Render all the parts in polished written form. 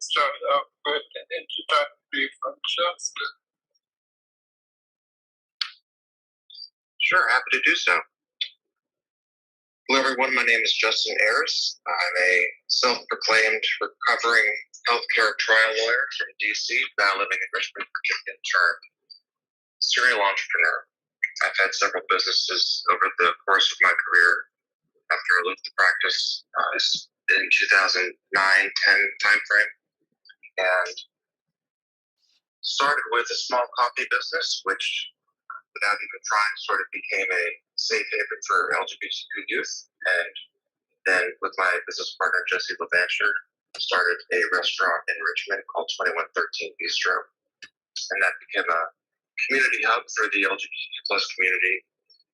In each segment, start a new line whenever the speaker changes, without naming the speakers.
start off with an introductory from Justin.
Sure, happy to do so. Hello, everyone. My name is Justin Ayars. I'm a self-proclaimed recovering healthcare trial lawyer from D.C., now living in Richmond, Virginia, turned serial entrepreneur. I've had several businesses over the course of my career after I left the practice in 2009-10 timeframe, and started with a small coffee business, which, without even trying, sort of became a safe haven for LGBTQ youth. And then with my business partner, Jesse LeVancher, started a restaurant in Richmond called 2113 Bistro. And that became a community hub for the LGBTQ plus community,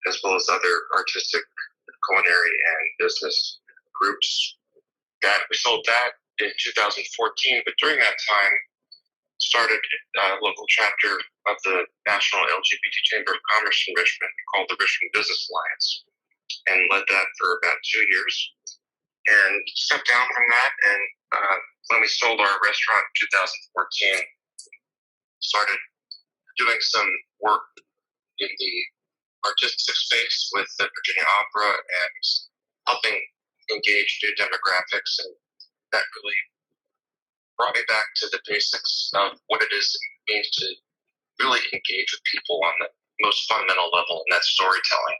as well as other artistic, culinary, and business groups. We sold that in 2014, but during that time, started a local chapter of the National LGBT Chamber of Commerce in Richmond called the Richmond Business Alliance, and led that for about 2 years. And stepped down from that, and when we sold our restaurant in 2014, started doing some work in the artistic space with the Virginia Opera and helping engage new demographics, and that really brought me back to the basics of what it is it means to really engage with people on the most fundamental level, and that's storytelling.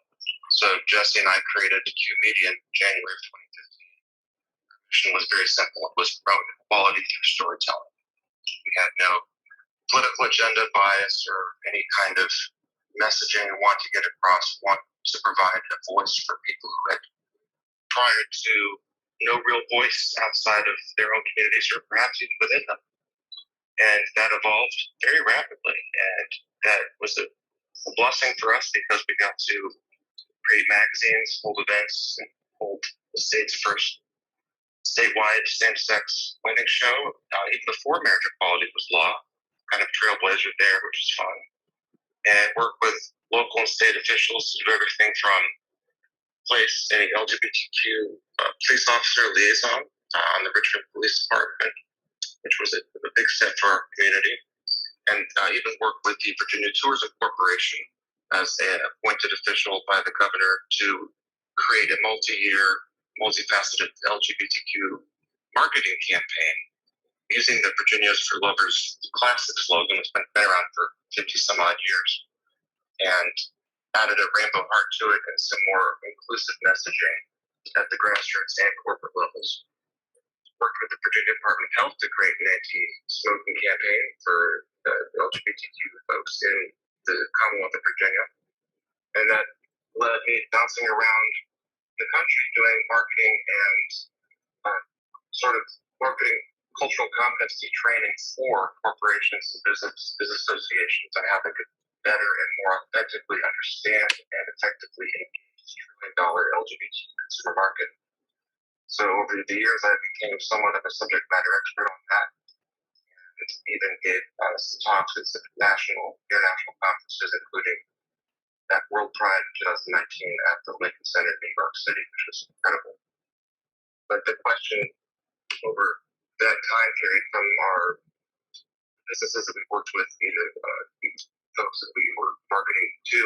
So Jesse and I created Q Media in January of 2015. Our mission was very simple. It was promote equality through storytelling. We had no political agenda, bias, or any kind of messaging we want to get across. We want to provide a voice for people who had, prior to, no real voice outside of their own communities or perhaps even within them. And that evolved very rapidly. And that was a blessing for us because we got to create magazines, hold events, and hold the state's first statewide same-sex wedding show, even before marriage equality was law. Kind of trailblazer there, which is fun. And work with local and state officials to do everything from place a LGBTQ police officer liaison on the Richmond Police Department, which was a big step for our community, and even work with the Virginia Tourism Corporation as an appointed official by the governor to create a multi-year, multifaceted LGBTQ marketing campaign using the Virginia's for Lovers classic slogan that's been around for 50 some odd years, and added a rainbow heart to it and some more inclusive messaging at the grassroots and corporate levels. Worked with the Virginia Department of Health to create an anti-smoking campaign for the LGBTQ folks in the Commonwealth of Virginia. And that led me bouncing around the country doing marketing and sort of marketing cultural competency training for corporations and business associations on how they could better and more authentically understand and effectively engage the trillion-dollar LGBT consumer market. So over the years, I became somewhat of a subject matter expert on that, and even gave some talks at some international conferences, including that World Pride in 2019 at the Lincoln Center in New York City, which was incredible. But the question over that time period from our businesses that we worked with, either folks that we were marketing to,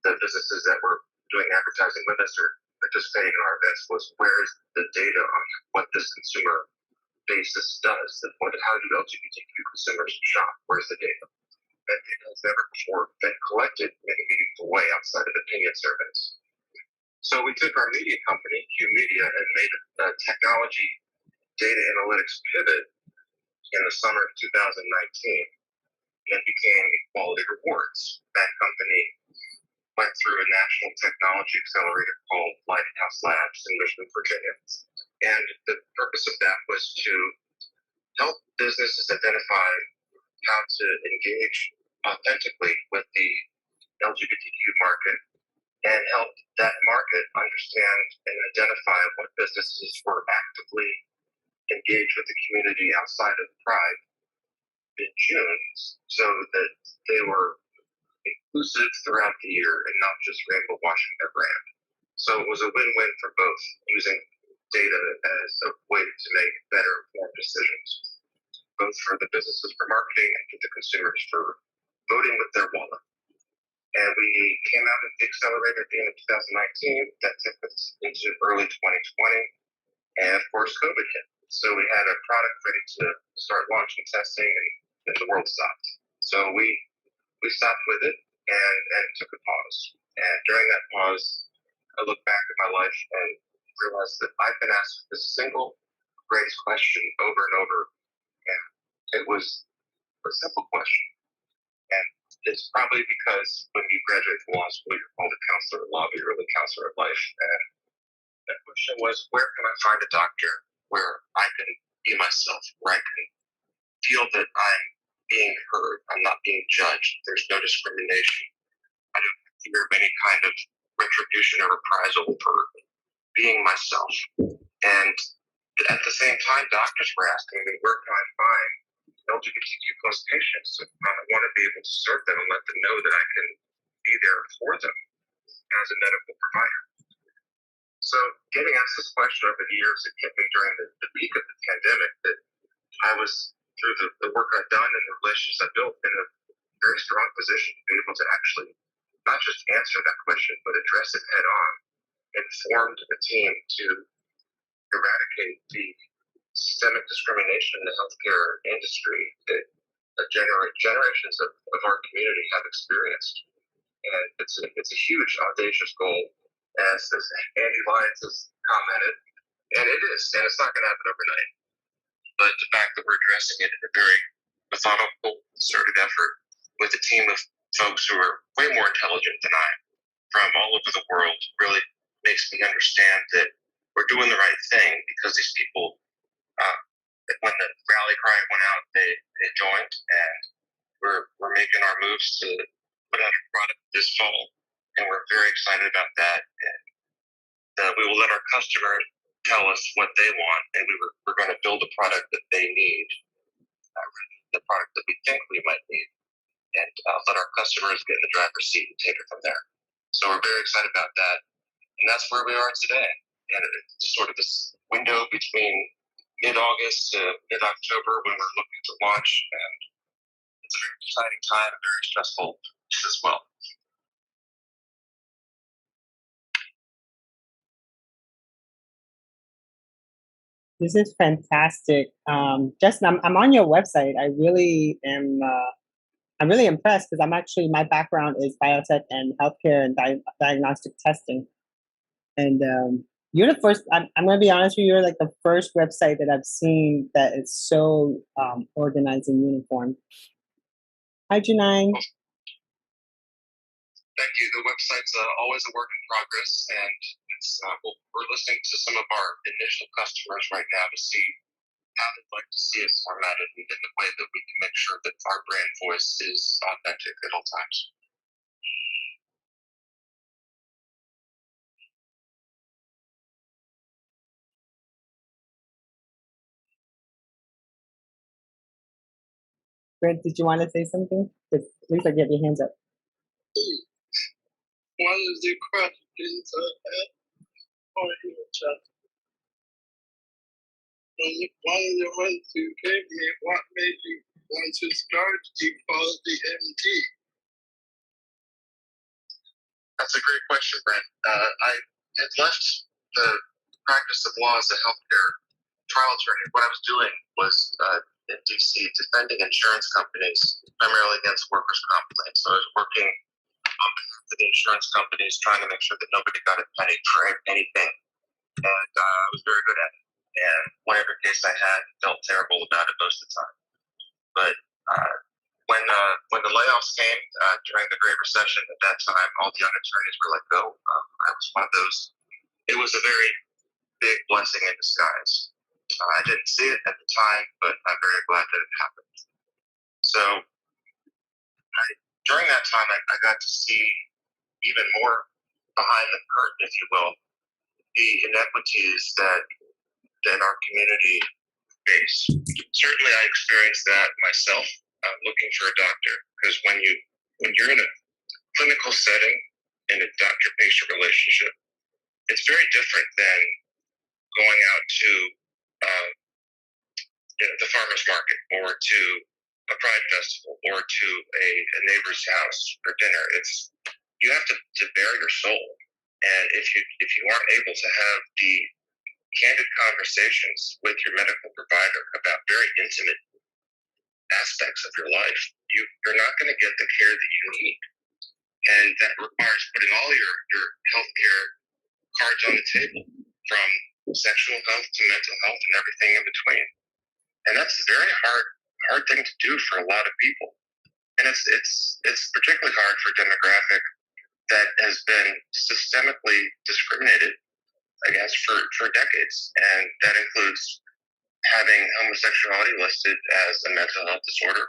the businesses that were doing advertising with us or participating in our events, was where is the data on what this consumer basis does? How do LGBTQ consumers shop? Where's the data? That data has never before been collected in a meaningful way outside of opinion surveys. So we took our media company, Q Media, and made a technology data analytics pivot in the summer of 2019 and became Equality Rewards. That company went through a national technology accelerator called Lighthouse Labs in Richmond, Virginia. And the purpose of that was to help businesses identify how to engage authentically with the LGBTQ market and help that market understand and identify what businesses were actively engaged with the community outside of Pride in June, so that they were inclusive throughout the year and not just rainbow washing their brand. So it was a win-win for both, using data as a way to make better informed decisions. both for the businesses for marketing and for the consumers for voting with their wallet. And we came out of the accelerator at the end of 2019. That took us into early 2020. And of course, COVID hit. So we had a product ready to start launching testing, and then the world stopped. So we stopped with it and took a pause. And during that pause, I look back at my life and realized that I've been asked the single greatest question over and over. And it was a simple question. And it's probably because when you graduate from law school, you're called a counselor of law, but you're really a counselor of life. And that question was, where can I find a doctor where I can be myself, where I can feel that I'm being heard, I'm not being judged, there's no discrimination, I don't fear of any kind of retribution or reprisal for being myself. And at the same time, doctors were asking me, where can I find LGBTQ plus patients? I want to be able to serve them and let them know that I can be there for them as a medical provider. So getting asked this question over the years, it hit me during the peak of the pandemic that I was, through the work I've done and the relationships I built, in a very strong position to be able to actually not just answer that question, but address it head on, and formed a team to eradicate the systemic discrimination in the healthcare industry that generations of our community have experienced. And it's a huge, audacious goal, as Andy Lyons has commented, and it is, and it's not going to happen overnight. But the fact that we're addressing it in a very methodical, concerted effort with a team of folks who are way more intelligent than I from all over the world really makes me understand that we're doing the right thing, because these people, when the rally cry went out, they joined, and we're making our moves to put out a product this fall, and we're very excited about that. And we will let our customers tell us what they want, and we're going to build a product that they need, the product that we think we might need, and let our customers get in the driver's seat and take it from there. So we're very excited about that, and that's where we are today. And it's sort of this window between mid-August to mid-October when we're looking to launch, and it's a very exciting time and very stressful as well.
This is fantastic. Justin, I'm on your website. I really am. I'm really impressed, because my background is biotech and healthcare and diagnostic testing. And you're the first. I'm going to be honest with you. You're like the first website that I've seen that is so organized and uniform. Hi, Janine.
Thank you. The website's always a work in progress, and it's we're listening to some of our initial customers right now to see how they'd like to see it formatted in the way that we can make sure that our brand voice is authentic at all times.
Brent, did you want to say something? Lisa, get your hands up.
One of the questions I had for you, Justin. One of the ones you gave me, what made you want to start EqualityMD?
That's a great question, Brent. I had left the practice of law as a healthcare trial attorney. What I was doing was in DC defending insurance companies, primarily against workers' comp claims. So I was working on behalf of the insurance companies, trying to make sure that nobody got a penny for anything. And I was very good at it. And whatever case I had, felt terrible about it most of the time. But when the layoffs came during the Great Recession at that time, all the young attorneys were let go. I was one of those. It was a very big blessing in disguise. I didn't see it at the time, but I'm very glad that it happened. So during that time, I got to see even more behind the curtain, if you will, the inequities that our community face. Certainly, I experienced that myself, looking for a doctor, because when you're in a clinical setting in a doctor-patient relationship, it's very different than going out to the farmer's market or to a pride festival or to a neighbor's house for dinner. You have to bare your soul. And if you aren't able to have the candid conversations with your medical provider about very intimate aspects of your life, you're not going to get the care that you need. And that requires putting all your healthcare cards on the table, from sexual health to mental health and everything in between. And that's a very hard thing to do for a lot of people. And it's particularly hard for a demographic that has been systemically discriminated against for decades. And that includes having homosexuality listed as a mental health disorder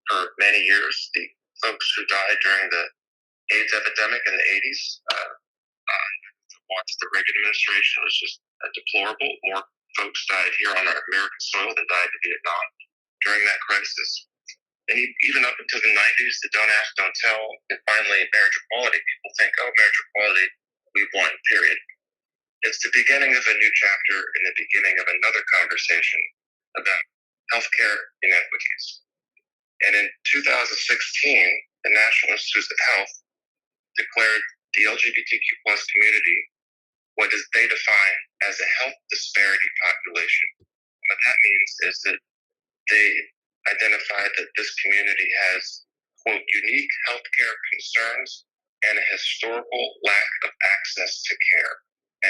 for many years. The folks who died during the AIDS epidemic in the 80s, watched the Reagan administration, was just deplorable. More folks died here on our American soil than died in Vietnam during that crisis. And even up until the 90s, the don't ask, don't tell, and finally marriage equality. People think, oh, marriage equality, we've won, period. It's the beginning of a new chapter and the beginning of another conversation about healthcare inequities. And in 2016, the National Institutes of Health declared the LGBTQ plus community what they define as a health disparity population. What that means is that they identified that this community has, quote, unique healthcare concerns and a historical lack of access to care,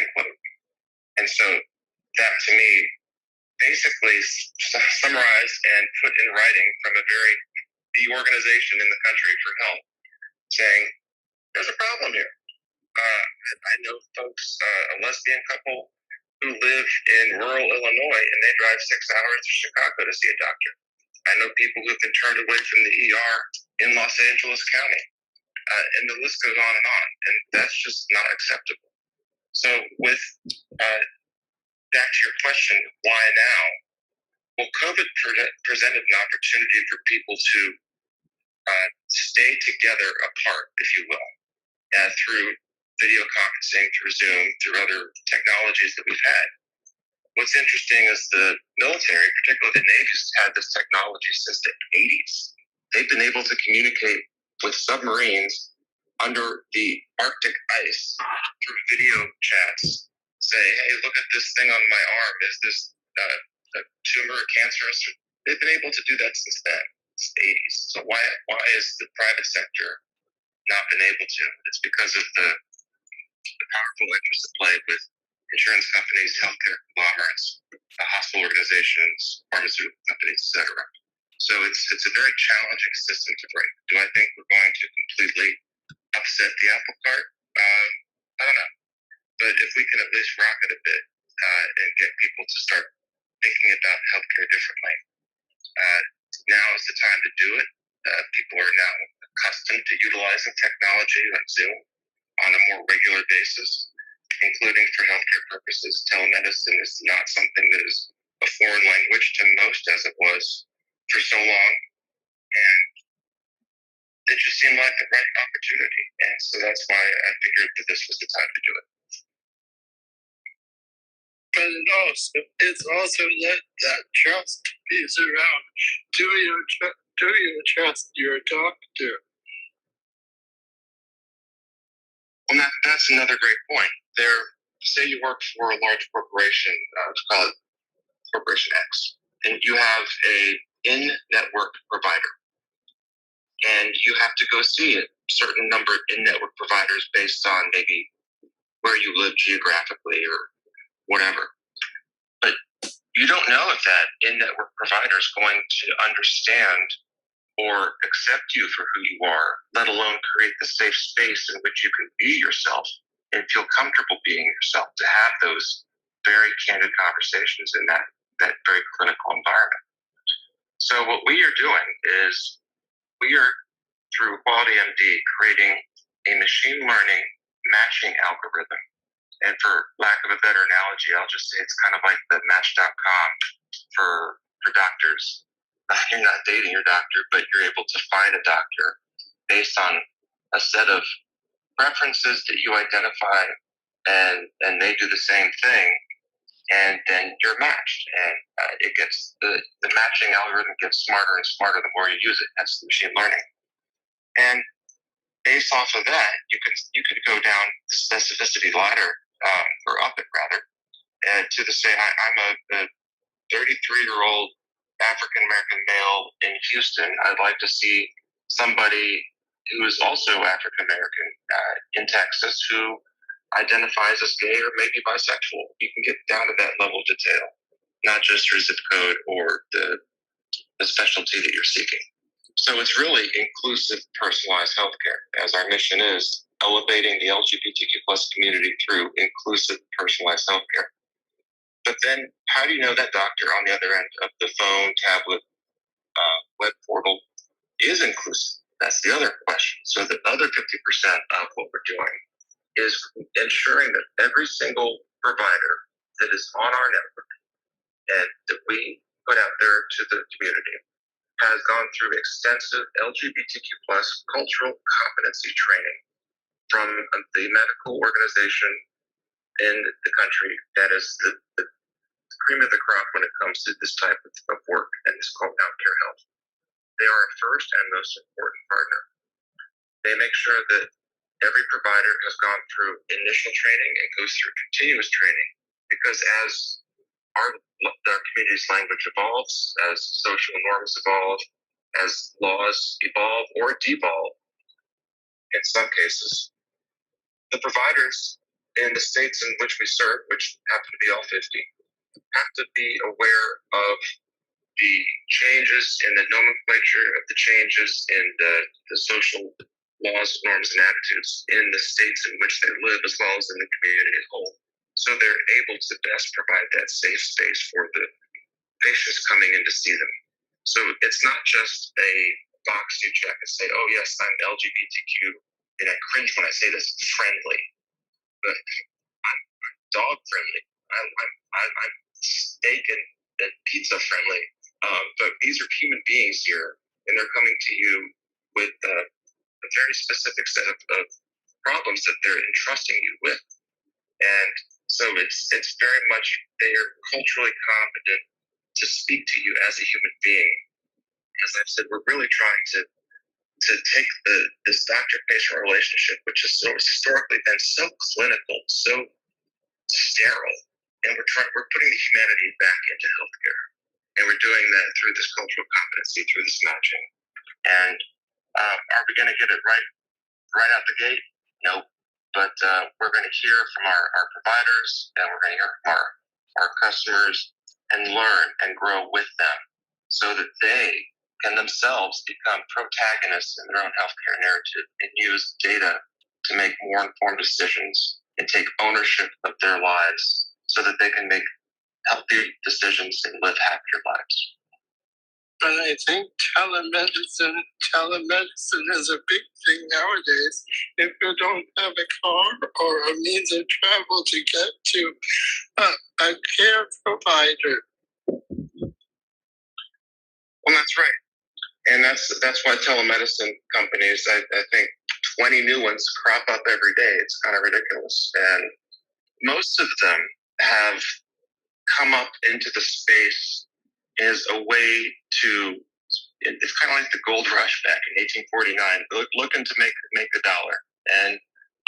end quote. And so that, to me, basically summarized and put in writing from the organization in the country for health, saying, there's a problem here. I know folks, a lesbian couple who live in rural Illinois, and they drive 6 hours to Chicago to see a doctor. I know people who've been turned away from the ER in Los Angeles County, and the list goes on, and that's just not acceptable. So with back to your question, why now? Well, COVID presented an opportunity for people to stay together apart, if you will, through video conferencing, through Zoom, through other technologies that we've had. What's interesting is the military, particularly the Navy's had this technology since the 80s. They've been able to communicate with submarines under the Arctic ice through video chats, say, hey, look at this thing on my arm. Is this a tumor, cancerous? They've been able to do that since then, since the 80s. So why is the private sector not been able to? It's because of the powerful interests at play with insurance companies, healthcare conglomerates, hospital organizations, pharmaceutical companies, etc. So it's a very challenging system to break. Do I think we're going to completely upset the apple cart? I don't know. But if we can at least rock it a bit and get people to start thinking about healthcare differently, now is the time to do it. People are now accustomed to utilizing technology like Zoom on a more regular basis, including for healthcare purposes. Telemedicine is not something that is a foreign language to most, as it was for so long. And it just seemed like the right opportunity. And so that's why I figured that this was the time to do it.
But it's also that trust piece around. Do you trust your doctor?
And that's another great point. Say you work for a large corporation, let's call it Corporation X, and you have a in-network provider, and you have to go see a certain number of in-network providers based on maybe where you live geographically or whatever. But you don't know if that in-network provider is going to understand or accept you for who you are, let alone create the safe space in which you can be yourself and feel comfortable being yourself, to have those very candid conversations in that very clinical environment. So what we are doing is we are, through EqualityMD, creating a machine learning matching algorithm. And for lack of a better analogy, I'll just say it's kind of like the Match.com for doctors. You're not dating your doctor, but you're able to find a doctor based on a set of preferences that you identify, and they do the same thing. and then you're matched, and it gets the matching algorithm gets smarter and smarter the more you use it. That's the machine learning, and based off of that, you could go down the specificity ladder, or up it rather, to the say I'm a 33-year-old African American male in Houston. I'd like to see somebody who is also African American in Texas who identifies as gay or maybe bisexual. You can get down to that level of detail, not just your zip code or the specialty that you're seeking. So it's really inclusive, personalized healthcare, as our mission is elevating the LGBTQ plus community through inclusive, personalized healthcare. But then, how do you know that doctor on the other end of the phone, tablet, web portal is inclusive? That's the other question. So the other 50% of what we're doing is ensuring that every single provider that is on our network and that we put out there to the community has gone through extensive LGBTQ plus cultural competency training from the medical organization in the country that is the cream of the crop when it comes to this type of work, and it's called Outcare Health. They are our first and most important partner. They make sure that every provider has gone through initial training and goes through continuous training, because as our community's language evolves, as social norms evolve, as laws evolve or devolve, in some cases, the providers in the states in which we serve, which happen to be all 50, have to be aware of the changes in the nomenclature, of the changes in the social laws, norms, and attitudes in the states in which they live, as well as in the community as a whole. So they're able to best provide that safe space for the patients coming in to see them. So it's not just a box you check and say, oh, yes, I'm LGBTQ, and I cringe when I say this, friendly. But I'm dog friendly. I'm steak and pizza friendly. But these are human beings here, and they're coming to you with a very specific set of problems that they're entrusting you with. And so it's very much, they are culturally competent to speak to you as a human being. As I've said, we're really trying to take this doctor-patient relationship, which has historically been so clinical, so sterile, and we're putting the humanity back into healthcare. And we're doing that through this cultural competency, through this matching. And are we going to get it right out the gate? Nope. But we're going to hear from our providers, and we're going to hear from our customers, and learn and grow with them so that they can themselves become protagonists in their own healthcare narrative and use data to make more informed decisions and take ownership of their lives so that they can make healthier decisions and live happier lives.
And I think telemedicine is a big thing nowadays. If you don't have a car or a means of travel to get to a care provider.
Well, that's right. And that's why telemedicine companies, I think 20 new ones crop up every day. It's kind of ridiculous. And most of them have come up into the space as a way to, it's kind of like the gold rush back in 1849, looking to make a dollar. And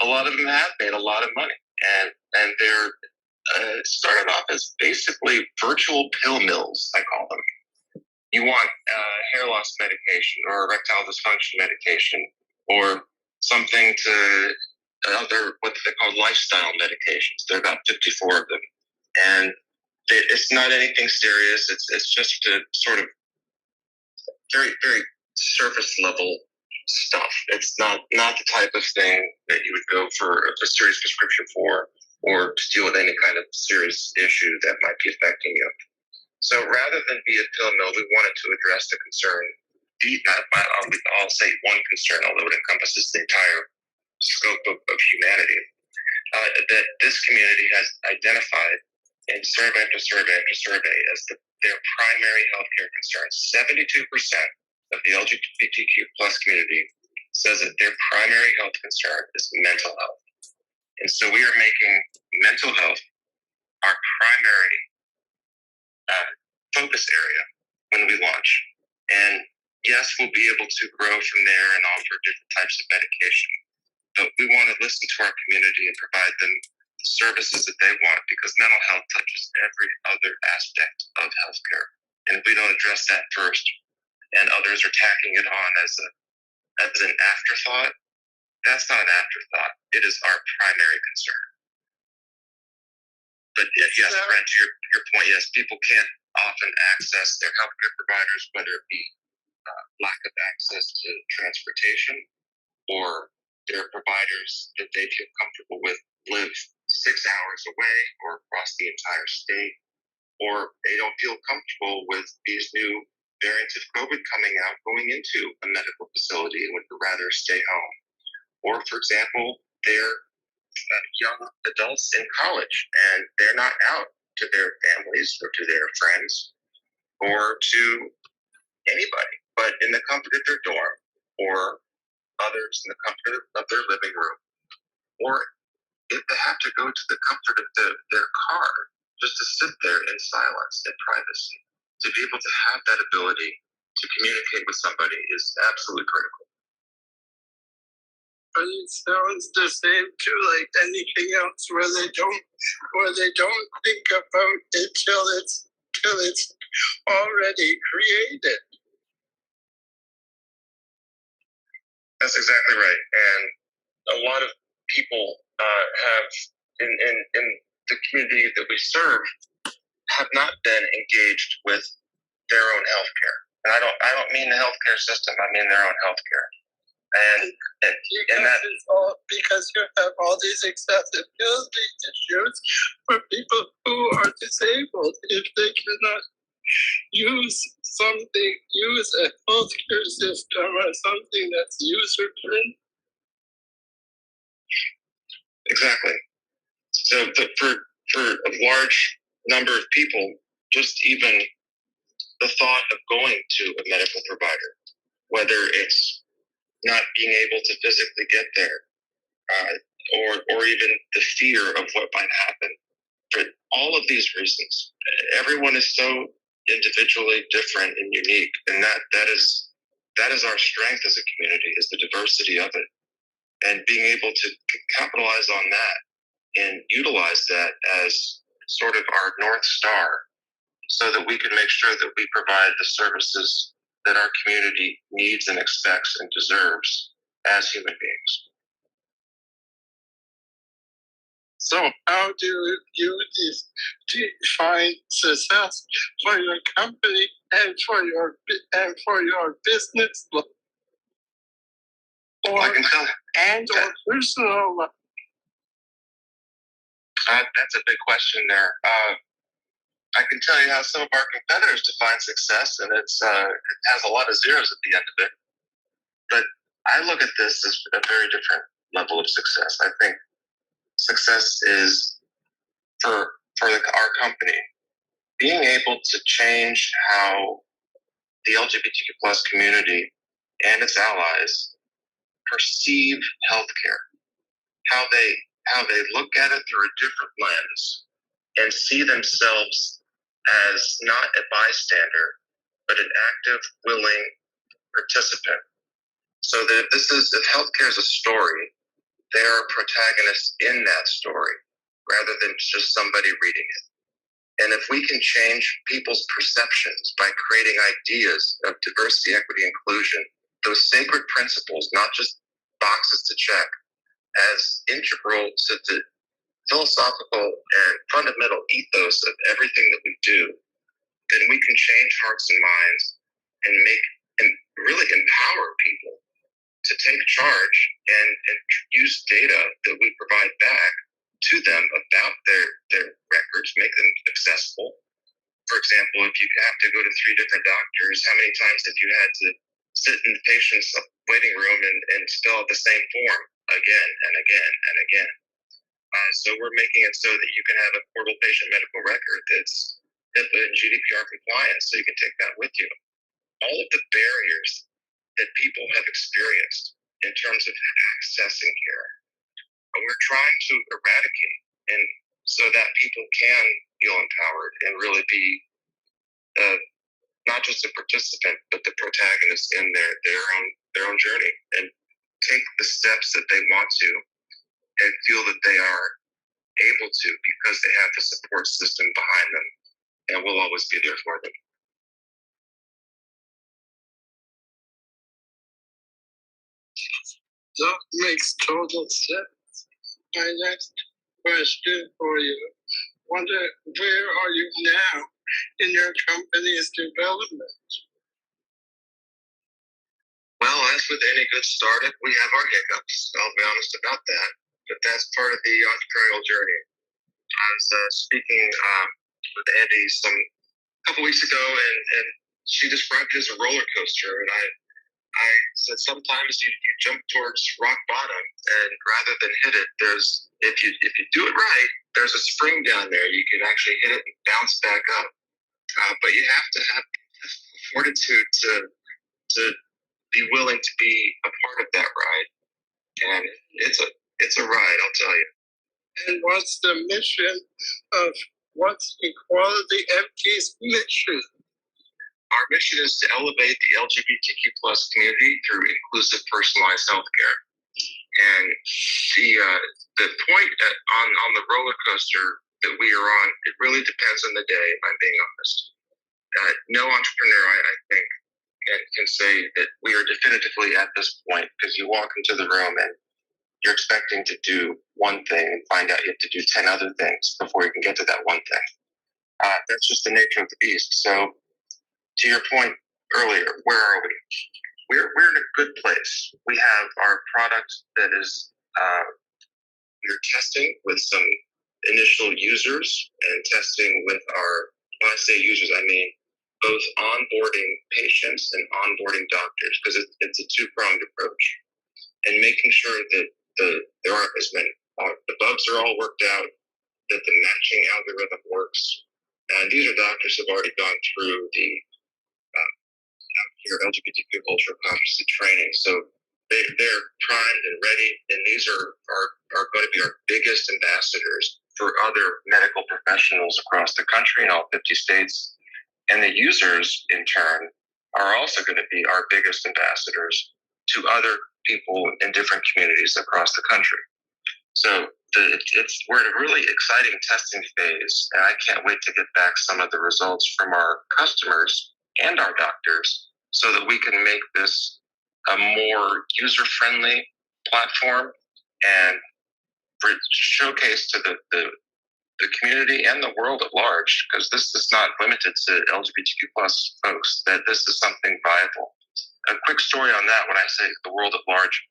a lot of them have made a lot of money. And they're started off as basically virtual pill mills, I call them. You want hair loss medication or erectile dysfunction medication or something to other, what they call lifestyle medications. There are about 54 of them. And it's not anything serious. It's just a sort of very, very surface level stuff. It's not the type of thing that you would go for a serious prescription for or to deal with any kind of serious issue that might be affecting you. So rather than be a pill mill, we wanted to address the concern. I'll say one concern, although it encompasses the entire scope of humanity, that this community has identified in survey after survey after survey as their primary healthcare concern. 72% of the LGBTQ plus community says that their primary health concern is mental health. And so we are making mental health our primary focus area when we launch. And yes, we'll be able to grow from there and offer different types of medication. But we want to listen to our community and provide them the services that they want, because mental health touches every other aspect of healthcare. And if we don't address that first, and others are tacking it on as an afterthought, that's not an afterthought. It is our primary concern. But yes, Brent, to your point, yes, people can't often access their healthcare providers, whether it be lack of access to transportation, or their providers that they feel comfortable with live 6 hours away or across the entire state, or they don't feel comfortable with these new variants of COVID coming out, going into a medical facility, and would rather stay home. Or, for example, they're young adults in college and they're not out to their families or to their friends or to anybody, but in the comfort of their dorm, or others in the comfort of their living room, or if they have to go to the comfort of their car just to sit there in silence and privacy. To be able to have that ability to communicate with somebody is absolutely critical.
But it sounds the same too, like anything else, where they don't think about it till it's already created.
That's exactly right. And a lot of people have in the community that we serve have not been engaged with their own healthcare. And I don't mean the healthcare system, I mean their own healthcare. And that
is all because you have all these accessibility issues for people who are disabled. If they cannot use a healthcare system or something that's user friendly.
Exactly. So for a large number of people, just even the thought of going to a medical provider, whether it's not being able to physically get there, or even the fear of what might happen. For all of these reasons, everyone is so individually different and unique, and that is our strength as a community, is the diversity of it, and being able to capitalize on that and utilize that as sort of our North Star, so that we can make sure that we provide the services that our community needs and expects and deserves as human beings.
So how do you define success for your company and for your business or personal life?
That's a big question there. I can tell you how some of our competitors define success, and it has a lot of zeros at the end of it. But I look at this as a very different level of success. I think success is, for our company, being able to change how the LGBTQ plus community and its allies perceive healthcare, how they look at it through a different lens and see themselves as not a bystander, but an active, willing participant. So that if healthcare is a story, they are protagonists in that story, rather than just somebody reading it. And if we can change people's perceptions by creating ideas of diversity, equity, inclusion, those sacred principles, not just boxes to check, as integral to the philosophical and fundamental ethos of everything that we do, then we can change hearts and minds and really empower people to take charge and use data that we provide back to them about their records, make them accessible. For example, if you have to go to 3 different doctors, how many times have you had to sit in the patient's waiting room and fill out the same form again and again and again? So we're making it so that you can have a portable patient medical record that's HIPAA and GDPR compliant, so you can take that with you. All of the barriers that people have experienced in terms of accessing care, we're trying to eradicate, and so that people can feel empowered and really be not just a participant, but the protagonist in their own journey, and take the steps that they want to, and feel that they are able to because they have the support system behind them, and we'll always be there for them.
That makes total sense. My next question for you: where are you now in your company's development?
Well, as with any good startup, we have our hiccups. I'll be honest about that. But that's part of the entrepreneurial journey. I was speaking with Andy a couple weeks ago, and she described it as a roller coaster. And I said sometimes you jump towards rock bottom, and rather than hit it, if you do it right, there's a spring down there. You can actually hit it and bounce back up. But you have to have fortitude to be willing to be a part of that ride, and it's a ride, I'll tell you.
And what's the mission what's EqualityMD's mission?
Our mission is to elevate the LGBTQ plus community through inclusive personalized healthcare. And the point on the roller coaster that we are on, it really depends on the day, if I'm being honest. No entrepreneur, I think, can say that we are definitively at this point, because you walk into the room and you're expecting to do one thing and find out you have to do 10 other things before you can get to that one thing. That's just the nature of the beast. So to your point earlier, where are we? We're in a good place. We have our product that is, we're testing with some initial users and testing with when I say users, I mean both onboarding patients and onboarding doctors, because it's a two-pronged approach, and making sure that there aren't as many. The bugs are all worked out, that the matching algorithm works, and these are doctors who have already gone through the your LGBTQ cultural competency training, so they're primed and ready, and these are going to be our biggest ambassadors for other medical professionals across the country in all 50 states. And the users, in turn, are also going to be our biggest ambassadors to other people in different communities across the country. So we're in a really exciting testing phase, and I can't wait to get back some of the results from our customers and our doctors so that we can make this a more user-friendly platform and showcase to the community and the world at large, because this is not limited to LGBTQ plus folks, that this is something viable. A quick story on that, when I say the world at large,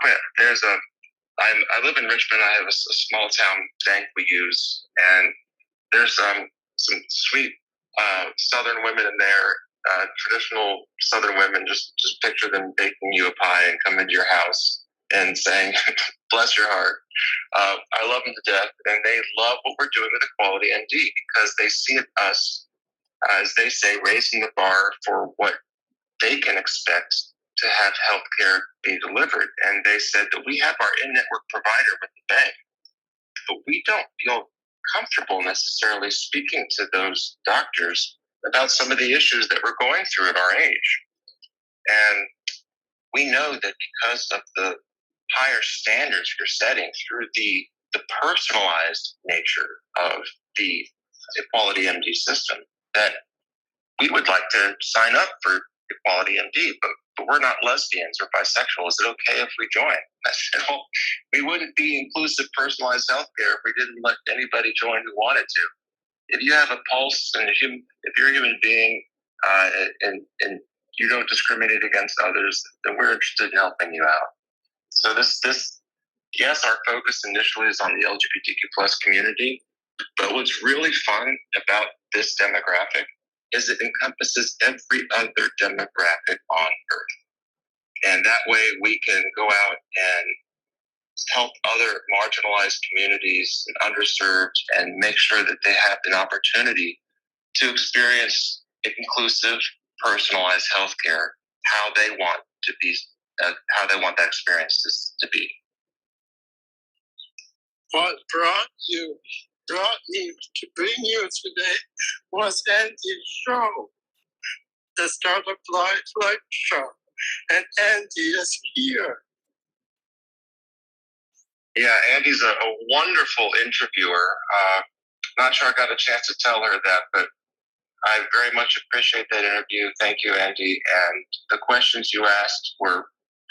I live in Richmond. I have a small town bank we use, and there's some sweet Southern women in there, traditional Southern women. Just picture them baking you a pie and come into your house and saying, bless your heart. I love them to death, and they love what we're doing with EqualityMD because they see us, as they say, raising the bar for what they can expect to have healthcare be delivered. And they said that we have our in-network provider with the bank, but we don't feel comfortable necessarily speaking to those doctors about some of the issues that we're going through at our age. And we know that because of the higher standards you're setting through the personalized nature of the EqualityMD system, that we would like to sign up for EqualityMD, but we're not lesbians or bisexual. Is it okay if we join? I said, well, we wouldn't be inclusive personalized healthcare if we didn't let anybody join who wanted to. If you have a pulse and if you're a human being and you don't discriminate against others, then we're interested in helping you out. So yes, our focus initially is on the LGBTQ plus community, but what's really fun about this demographic is it encompasses every other demographic on Earth. And that way we can go out and help other marginalized communities and underserved and make sure that they have an opportunity to experience inclusive, personalized healthcare, how they want to be, how they want that experience to be.
What brought you brought me to bring you today was Andy's show, the Startup Life show. And Andy is here.
Yeah, Andy's a wonderful interviewer. Not sure I got a chance to tell her that, but I very much appreciate that interview. Thank you, Andy. And the questions you asked were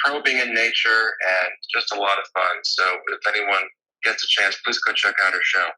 probing in nature and just a lot of fun. So if anyone gets a chance, please go check out her show.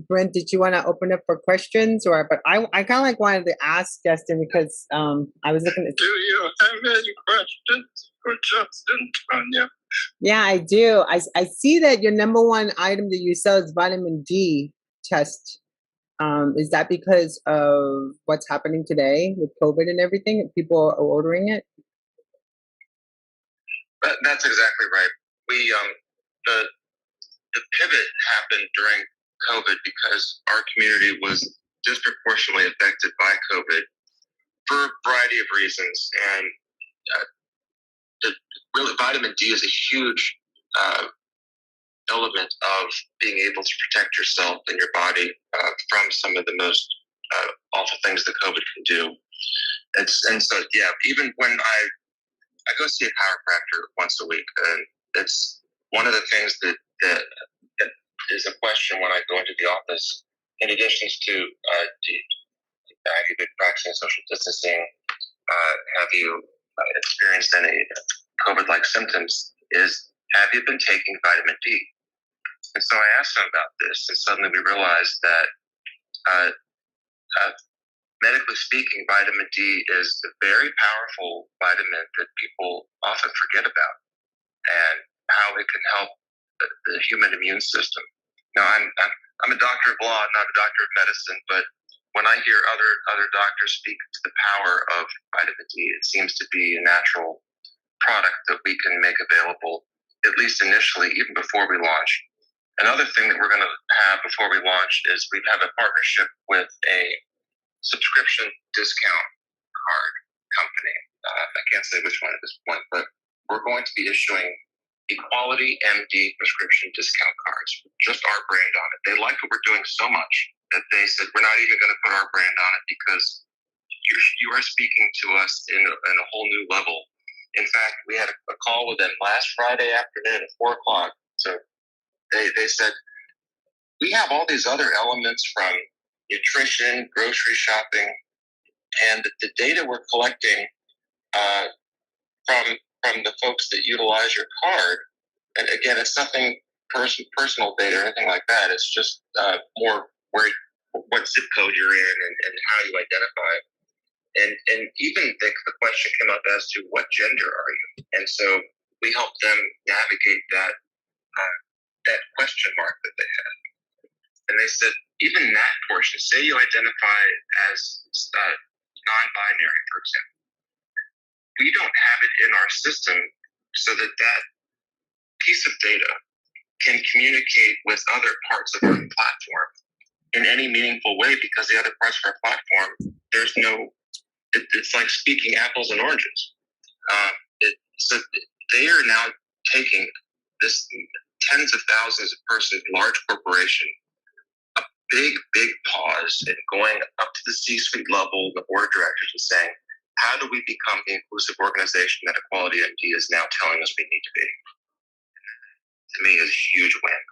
Brent, did you want to open up for questions, or? But I kind of like wanted to ask Justin because I was looking at.
Do you have any questions for Justin, Tanya?
Yeah, I do. I see that your number one item that you sell is vitamin D test. Is that because of what's happening today with COVID and everything? People are ordering it.
That's exactly right. We the pivot happened during COVID because our community was disproportionately affected by COVID for a variety of reasons, and really vitamin D is a huge element of being able to protect yourself and your body from some of the most awful things that COVID can do. And so, yeah, even when I go see a chiropractor once a week, and it's one of the things that is a question when I go into the office. In addition to have you been practicing social distancing? Have you experienced any COVID-like symptoms? Have you been taking vitamin D? And so I asked him about this, and suddenly we realized that medically speaking, vitamin D is a very powerful vitamin that people often forget about, and how it can help the human immune system. Now, I'm a doctor of law, not a doctor of medicine, but when I hear other doctors speak to the power of vitamin D, it seems to be a natural product that we can make available, at least initially, even before we launch. Another thing that we're going to have before we launch is we have a partnership with a subscription discount card company. I can't say which one at this point, but we're going to be issuing EqualityMD prescription discount cards, just our brand on it. They like what we're doing so much that they said, we're not even going to put our brand on it because you are speaking to us in a whole new level. In fact, we had a call with them last Friday afternoon at 4 o'clock. So they said, we have all these other elements from nutrition, grocery shopping, and the data we're collecting from the folks that utilize your card. And again, it's nothing personal data or anything like that. It's just more what zip code you're in and how you identify. And even the question came up as to what gender are you? And so we helped them navigate that question mark that they had. And they said, even that portion, say you identify as non-binary, for example, we don't have it in our system so that piece of data can communicate with other parts of our platform in any meaningful way, because the other parts of our platform, it's like speaking apples and oranges. So they are now taking this tens of thousands of person large corporation, a big pause, and going up to the C-suite level, the board of directors, and saying, how do we become the inclusive organization that EqualityMD is now telling us we need to be? To me, is a huge win.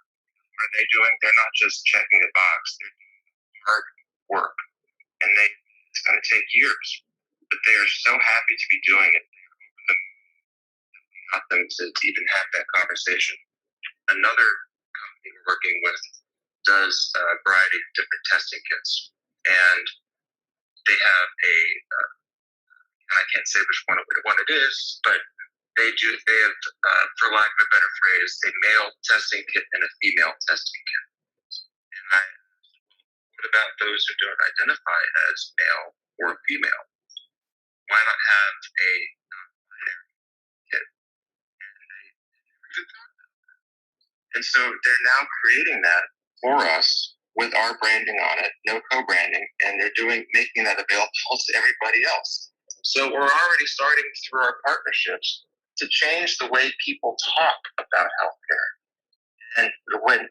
What are they doing? They're not just checking the box. They're doing hard work, and it's going to take years, but they are so happy to be doing it. We got them to even have that conversation. Another company we're working with does a variety of different testing kits, and they have I can't say which one it is, but they have, for lack of a better phrase, a male testing kit and a female testing kit. And what about those who don't identify as male or female? Why not have a non-binary kit? And they never even thought about that. And so they're now creating that for us with our branding on it, no co-branding, and they're making that available to everybody else. So we're already starting through our partnerships to change the way people talk about healthcare. And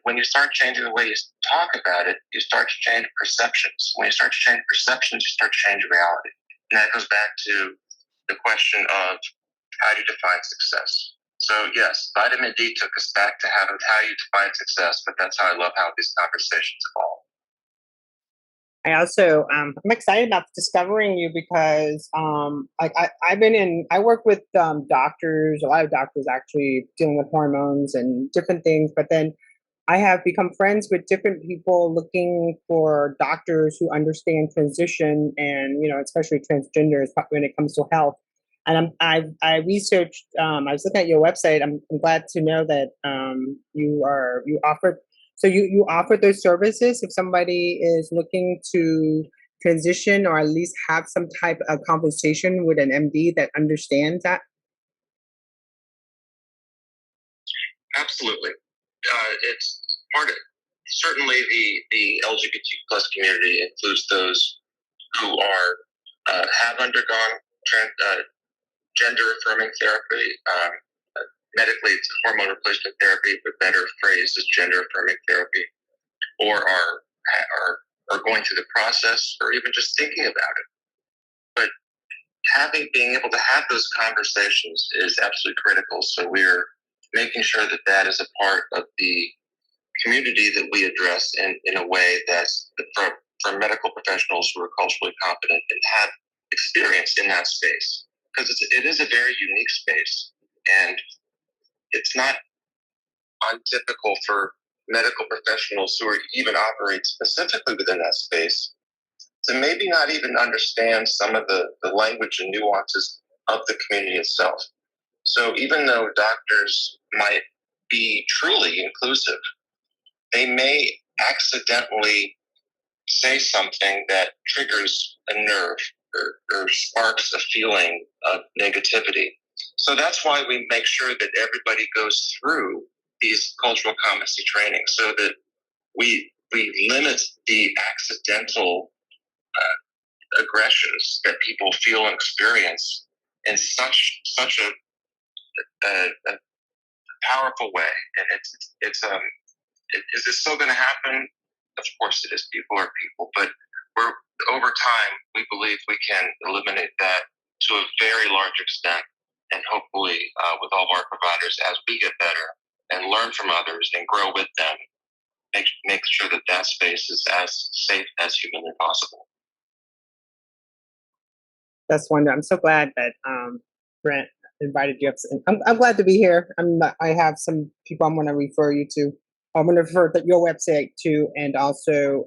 when you start changing the way you talk about it, you start to change perceptions. When you start to change perceptions, you start to change reality. And that goes back to the question of how do you define success? So yes, vitamin D took us back to how you define success, but that's how I love how these conversations evolve.
I also I'm excited about discovering you because I work with doctors, a lot of doctors actually dealing with hormones and different things, but then I have become friends with different people looking for doctors who understand transition and, you know, especially transgenders when it comes to health. And I researched. I was looking at your website. I'm glad to know that you offer. So you offer those services if somebody is looking to transition or at least have some type of conversation with an MD that understands that.
Absolutely, it's part of certainly the LGBT plus community includes those who are have undergone gender affirming therapy. Medically, it's hormone replacement therapy, but better phrased as gender affirming therapy, or are going through the process, or even just thinking about it. But being able to have those conversations is absolutely critical. So we're making sure that that is a part of the community that we address in a way that's for medical professionals who are culturally competent and have experience in that space, because it is a very unique space, and it's not untypical for medical professionals who are even operate specifically within that space to maybe not even understand some of the language and nuances of the community itself. So even though doctors might be truly inclusive, they may accidentally say something that triggers a nerve or sparks a feeling of negativity. So that's why we make sure that everybody goes through these cultural competency training so that we limit the accidental aggressions that people feel and experience in such a powerful way. And is this still going to happen? Of course it is. People are people, but over time we believe we can eliminate that to a very large extent, and hopefully with all of our providers, as we get better and learn from others and grow with them, make sure that that space is as safe as humanly possible.
That's wonderful. I'm so glad that Brent invited you up. I'm glad to be here. I have some people I'm going to refer you to. I'm going to refer to your website to, and also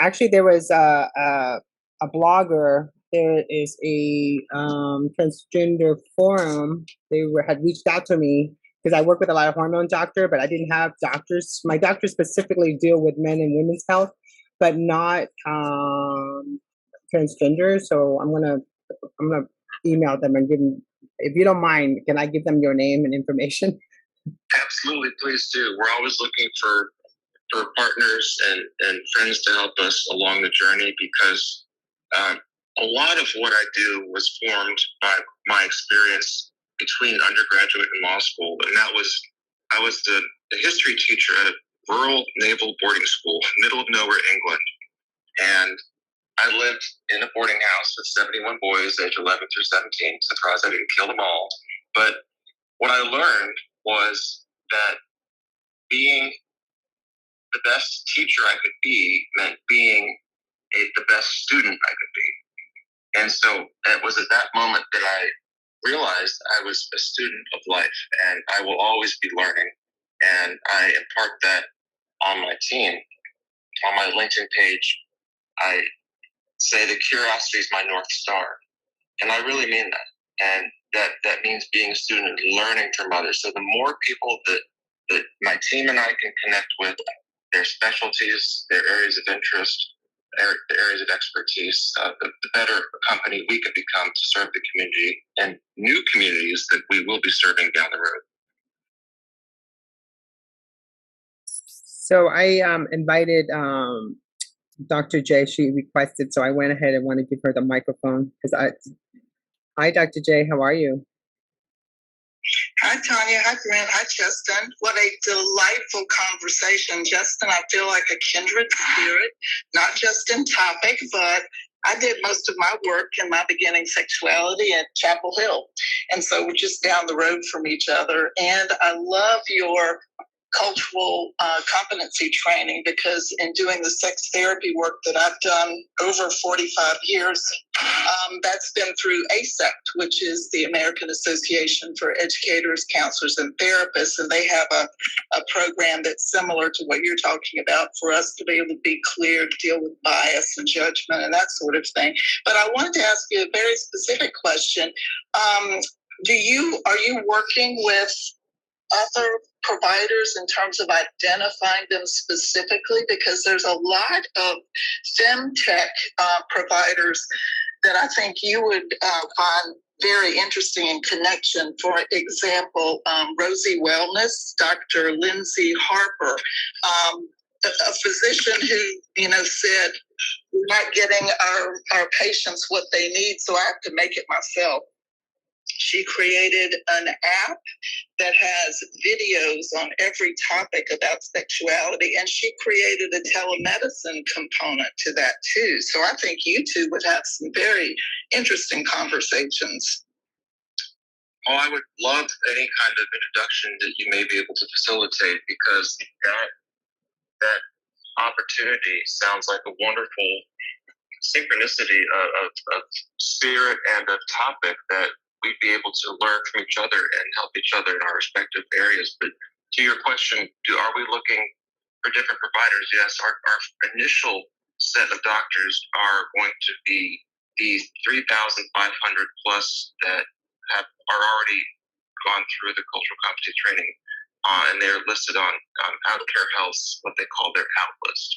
actually there was a blogger. There is a transgender forum. They had reached out to me because I work with a lot of hormone doctor, but I didn't have doctors. My doctors specifically deal with men and women's health, but not transgender. So I'm gonna email them and give them. If you don't mind, can I give them your name and information?
Absolutely, please do. We're always looking for partners and friends to help us along the journey, because a lot of what I do was formed by my experience between undergraduate and law school, and I was the history teacher at a rural naval boarding school, middle of nowhere, England, and I lived in a boarding house with 71 boys, age 11 through 17. Surprised I didn't kill them all. But what I learned was that being the best teacher I could be meant being the best student I could be. And so it was at that moment that I realized I was a student of life, and I will always be learning. And I impart that on my team. On my LinkedIn page, I say that curiosity is my North Star. And I really mean that. And that means being a student and learning from others. So the more people that my team and I can connect with, their specialties, their areas of interest, their areas of expertise, the better a company we can become to serve the community and new communities that we will be serving down the road.
So I invited Dr. J. She requested, so I went ahead and want to give her the microphone Hi, Dr. J. How are you?
Hi, Tanya. Hi, Grant. Hi, Justin. What a delightful conversation. Justin, I feel like a kindred spirit, not just in topic, but I did most of my work in my beginning sexuality at Chapel Hill. And so we're just down the road from each other. And I love your cultural competency training, because in doing the sex therapy work that I've done over 45 years, that's been through ASEPT, which is the American Association for Educators, Counselors, and Therapists. And they have a program that's similar to what you're talking about, for us to be able to be clear, to deal with bias and judgment and that sort of thing. But I wanted to ask you a very specific question. Are you working with other providers in terms of identifying them specifically? Because there's a lot of femtech providers that I think you would find very interesting in connection. For example, Rosie Wellness, Dr. Lindsay Harper, a physician who, said, we're not getting our patients what they need, so I have to make it myself. She created an app that has videos on every topic about sexuality, and she created a telemedicine component to that too. So I think you two would have some very interesting conversations.
Oh, I would love any kind of introduction that you may be able to facilitate, because that opportunity sounds like a wonderful synchronicity of spirit and of topic that we'd be able to learn from each other and help each other in our respective areas. But to your question, are we looking for different providers? Yes, our initial set of doctors are going to be the 3,500 plus that are already gone through the cultural competency training, and they're listed on Outcare Health's, what they call their out list.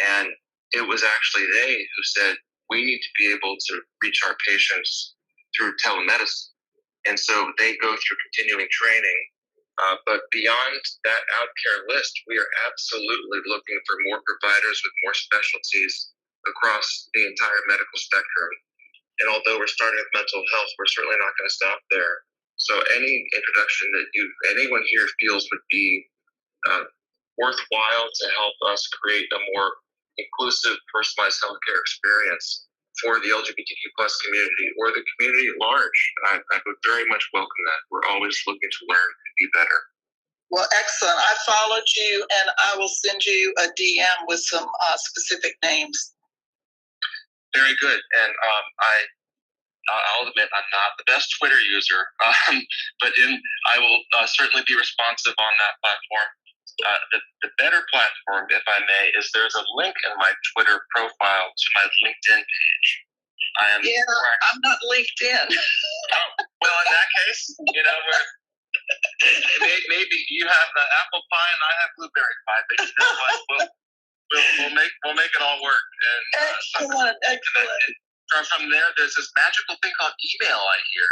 And it was actually they who said, we need to be able to reach our patients through telemedicine. And so they go through continuing training. But beyond that Outcare list, we are absolutely looking for more providers with more specialties across the entire medical spectrum. And although we're starting with mental health, we're certainly not going to stop there. So any introduction that anyone here feels would be worthwhile to help us create a more inclusive, personalized healthcare experience for the LGBTQ plus community, or the community at large, I would very much welcome that. We're always looking to learn and be better.
Well, excellent. I followed you, and I will send you a DM with some specific names.
Very good. And I'll admit I'm not the best Twitter user, but I will certainly be responsive on that platform. The better platform, if I may, is there's a link in my Twitter profile to my LinkedIn page.
I'm not LinkedIn.
Oh, well, in that case, maybe you have the apple pie and I have blueberry pie, but you know what? We'll make it all work. And
Excellent.
From there, there's this magical thing called email, I hear.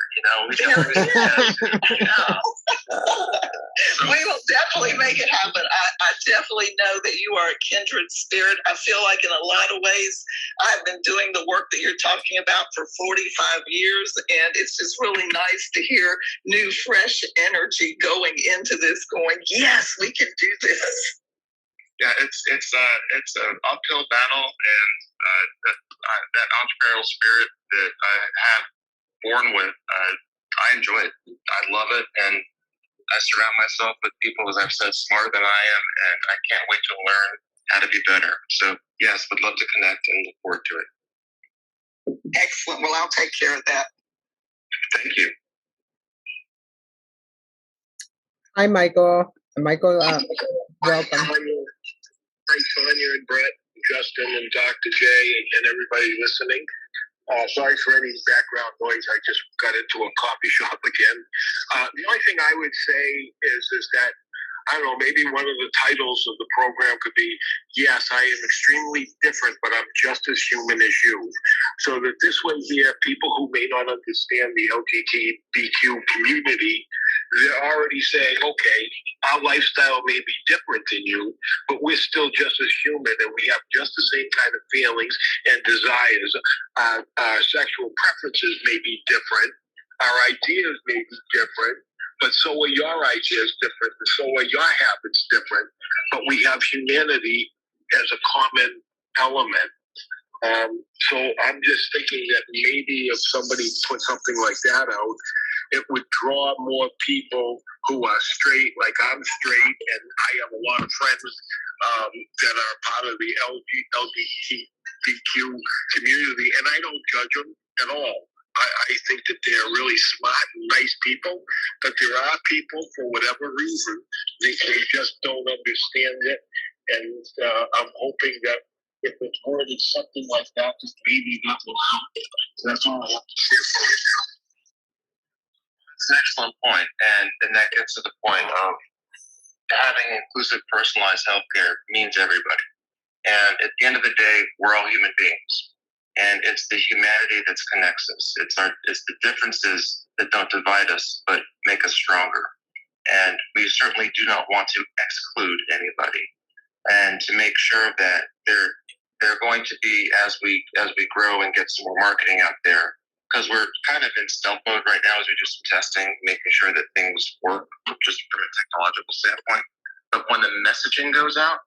We will definitely make it happen. I definitely know that you are a kindred spirit. I feel like in a lot of ways, I've been doing the work that you're talking about for 45 years, and it's just really nice to hear new, fresh energy going into this, going, yes, we can do this.
Yeah, it's an uphill battle, and that entrepreneurial spirit that I have born with, I enjoy it. I love it, and I surround myself with people, as I've said, smarter than I am, and I can't wait to learn how to be better. So, yes, would love to connect and look forward to it.
Excellent. Well, I'll take care of that.
Thank you.
Hi, Michael. Michael, welcome.
Hi, Tanya and Brett, Justin and Dr. J, and everybody listening. Sorry for any background noise. I just got into a coffee shop again. The only thing I would say is that, I don't know, maybe one of the titles of the program could be, yes, I am extremely different, but I'm just as human as you. So that this way here, people who may not understand the LGBTQ community they're already saying, okay, our lifestyle may be different than you, but we're still just as human and we have just the same kind of feelings and desires. Our sexual preferences may be different. Our ideas may be different, but so are your ideas different, and so are your habits different. But we have humanity as a common element. So I'm just thinking that maybe if somebody put something like that out, it would draw more people who are straight, like I'm straight, and I have a lot of friends that are part of the LGBTQ community, and I don't judge them at all. I think that they're really smart and nice people, but there are people, for whatever reason, they just don't understand it. And I'm hoping that if it's worded something like that, just maybe that will help. That's all I have to say for you now.
It's an excellent point, and that gets to the point of having inclusive, personalized healthcare means everybody. And at the end of the day, we're all human beings. And it's the humanity that connects us. It's the differences that don't divide us, but make us stronger. And we certainly do not want to exclude anybody. And to make sure that they're going to be, as we grow and get some more marketing out there, because we're kind of in stealth mode right now as we do some testing, making sure that things work just from a technological standpoint. But when the messaging goes out,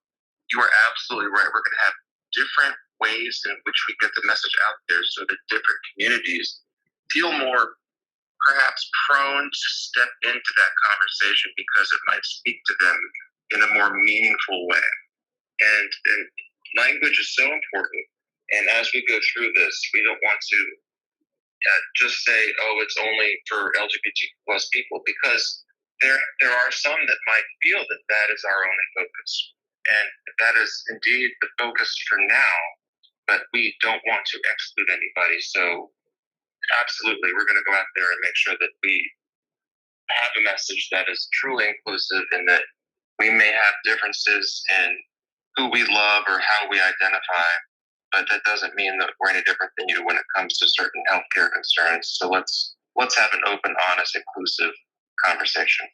you are absolutely right. We're going to have different ways in which we get the message out there so that different communities feel more perhaps prone to step into that conversation because it might speak to them in a more meaningful way. And language is so important. And as we go through this, we don't want to just say, oh, it's only for LGBT plus people, because there are some that might feel that that is our only focus. And that is indeed the focus for now, but we don't want to exclude anybody. So absolutely, we're going to go out there and make sure that we have a message that is truly inclusive, and that we may have differences in who we love or how we identify, but that doesn't mean that we're any different than you when it comes to certain healthcare concerns. So let's have an open, honest, inclusive conversation.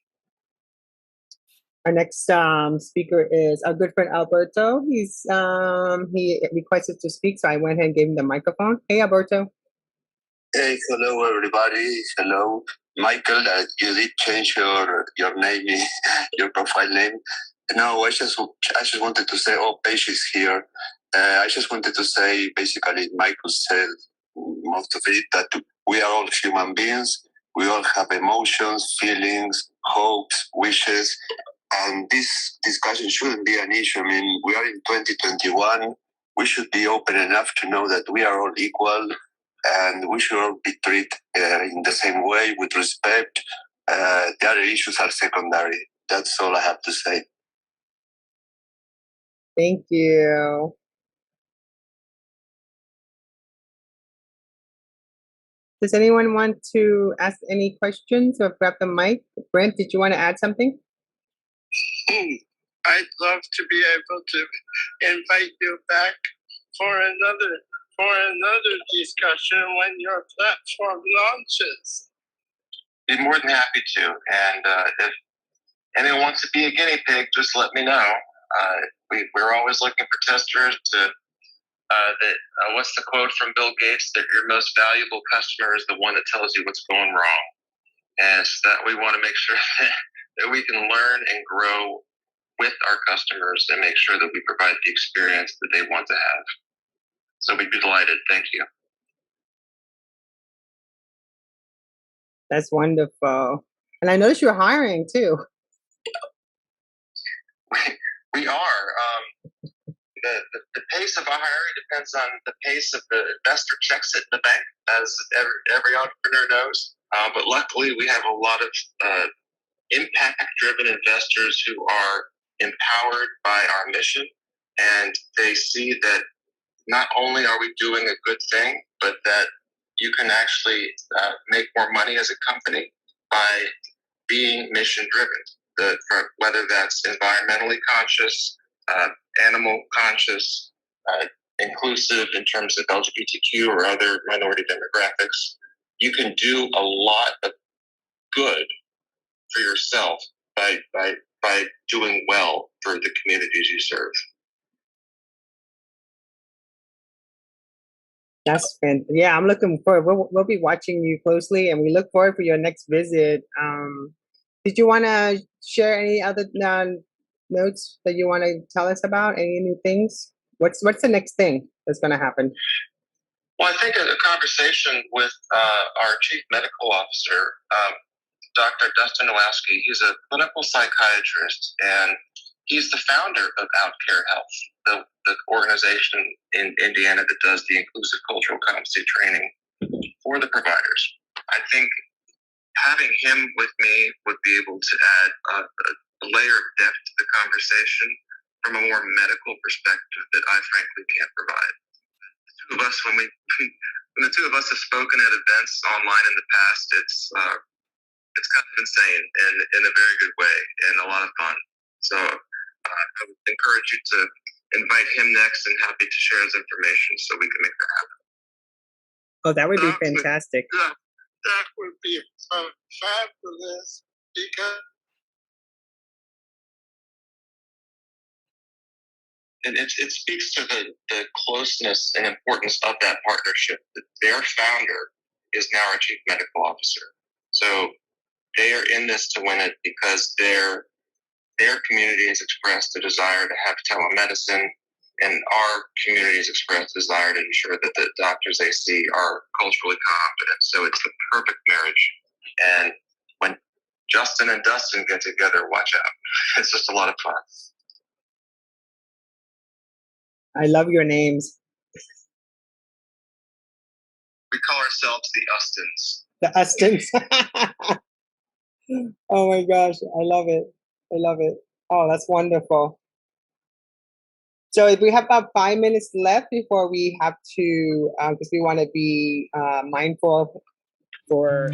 Our next speaker is our good friend Alberto. He requested to speak, so I went ahead and gave him the microphone. Hey, Alberto.
Hey, hello everybody. Hello, Michael. You did change your name, your profile name. No, I just wanted to say, oh, Paige is here. I just wanted to say, basically, Michael said most of it, that we are all human beings. We all have emotions, feelings, hopes, wishes. And this discussion shouldn't be an issue. I mean, we are in 2021. We should be open enough to know that we are all equal, and we should all be treated in the same way, with respect. The other issues are secondary. That's all I have to say.
Thank you. Does anyone want to ask any questions or grab the mic? Brent, did you want to add something?
I'd love to be able to invite you back for another discussion when your platform launches.
Be more than happy to. And if anyone wants to be a guinea pig, just let me know. We're always looking for testers to. What's the quote from Bill Gates? That your most valuable customer is the one that tells you what's going wrong. And so that we want to make sure that we can learn and grow with our customers and make sure that we provide the experience that they want to have. So we'd be delighted. Thank you.
That's wonderful. And I noticed you're hiring too.
We are. The pace of our hiring depends on the pace of the investor checks it in the bank, as every entrepreneur knows. But luckily, we have a lot of impact-driven investors who are empowered by our mission, and they see that not only are we doing a good thing, but that you can actually make more money as a company by being mission-driven, whether that's environmentally conscious, animal conscious, inclusive in terms of LGBTQ or other minority demographics. You can do a lot of good for yourself by doing well for the communities you serve.
That's fantastic. Yeah, I'm looking forward. We'll be watching you closely, and we look forward for your next visit. Did you want to share any other notes that you want to tell us about? Any new things? What's the next thing that's going to happen?
Well, I think a conversation with our chief medical officer, Dr. Dustin Nowalski. He's a clinical psychiatrist, and he's the founder of OutCare Health, the organization in Indiana that does the inclusive cultural competency training for the providers. I think having him with me would be able to add a layer of depth to the conversation from a more medical perspective that I frankly can't provide. The two of us, when the two of us have spoken at events online in the past, it's kind of insane and in a very good way and a lot of fun. So I would encourage you to invite him next, and happy to share his information so we can make that happen.
Oh, that would be fantastic.
That would be fabulous, because
and it speaks to the closeness and importance of that partnership. That their founder is now our chief medical officer. So they are in this to win it because their community has expressed a desire to have telemedicine, and our community has expressed a desire to ensure that the doctors they see are culturally competent. So it's the perfect marriage. And when Justin and Dustin get together, watch out. It's just a lot of fun.
I love your names.
We call ourselves the Ustins.
The Ustins. Oh my gosh, I love it. I love it. Oh, that's wonderful. So we have about 5 minutes left before we have to, because we want to be mindful for